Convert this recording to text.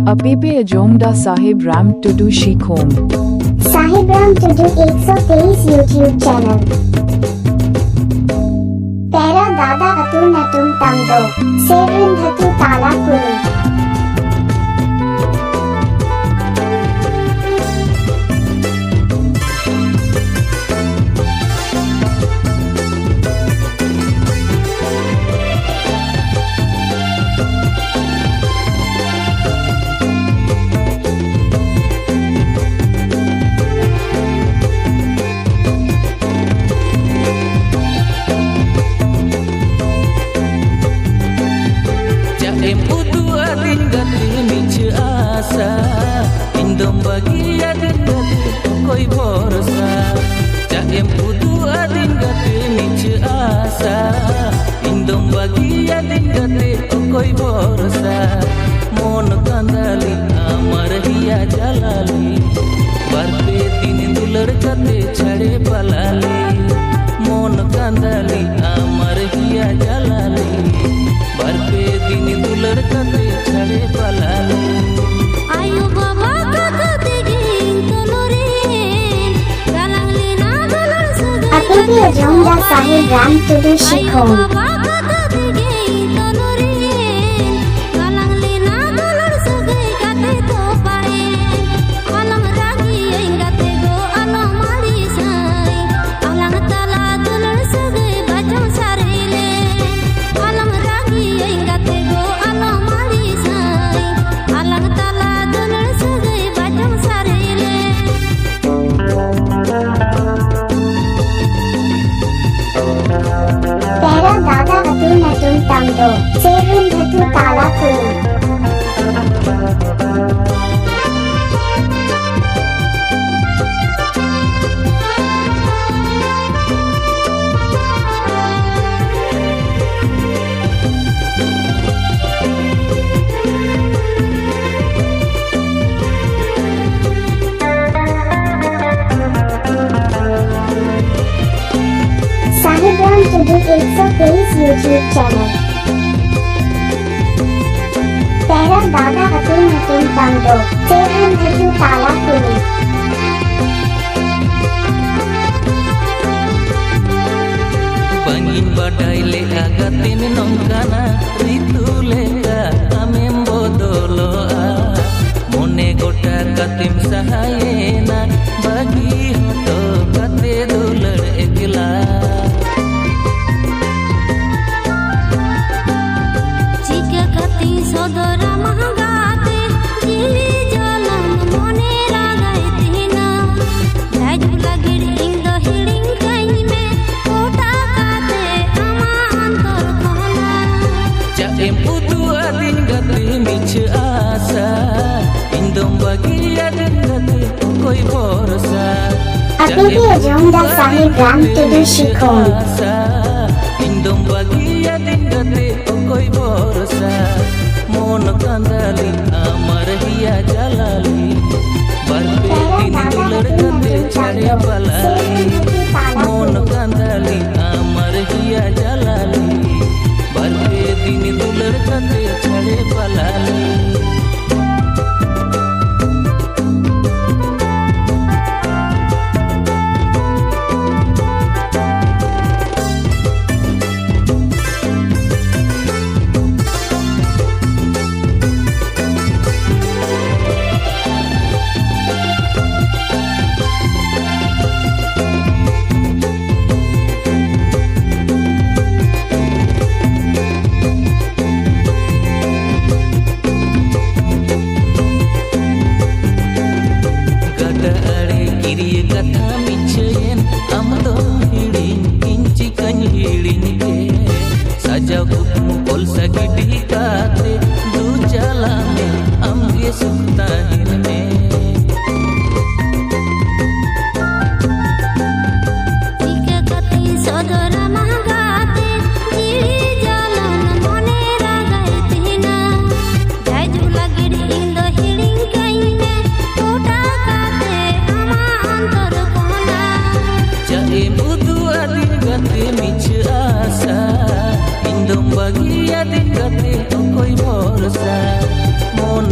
Apepe Ajomda Sahib Ram Tudu Shikhom. Sahib Ram Tudu 123 YouTube channel. Pera Dada Atu Natum Tamdo. Serin Dhatu Tala Kulu. Indom bagi adin gati koi borosa Jaem pudu adin gati niche asa Indom bagi adin gati koi borosa Mon kandali amar hiya jalali Barpe din dular kate chhade palali Mon kandali amar hiya jalali Barpe din dular kate chhade palali Ayu baba kakak tiging tolorin galang lina galang sudah Apepe Ajomda Sahib Ram Tudu Shikhom. Ayu baba kakak tiging tolorin galang lina galang sudah kate topain alam ragi ingate go alam malisai alang tala galang sudah bajang sarile alam ragi ingate go alam malisai alang tala Pera Dada Atu Natum Tamdo. Serin Dhatu Tala Kulu. Sahib Ram Tudu 123 YouTube channel. Pera Dada Atu Natum Tamdo. Serin Dhatu Tala Kulu. Bangin badai leka gatin nongkana ritu leka amem bodoloa Mone gota katim sahayena bagi hoto kate dular ekla Jika kati saudara mahgate jili jalan mone ragai tina Jaju lagi indo hiling kaime kota kate ama antor kona Jaem putu adin gati miche asa Indom bagi adin gati koi borosa Apepe Ajomda Sahib Ram Tudu Shikhom. Indom bagi adin gati koi borosa Mon kandali amar hiya jalali Barpe din dular kate chhade palali Mon kandali amar hiya jalali Barpe din dular kate chhade palali Sajau kukmu kol sagidi kate du jalame amge suktahin me Jika kati saudara mahgate jili jalan mone ragai tina Jaju lagi indo hiling kaime kota kate ama antor kona Jae budu adin gate miche asa Indom bagi adin gate koi borosa Mon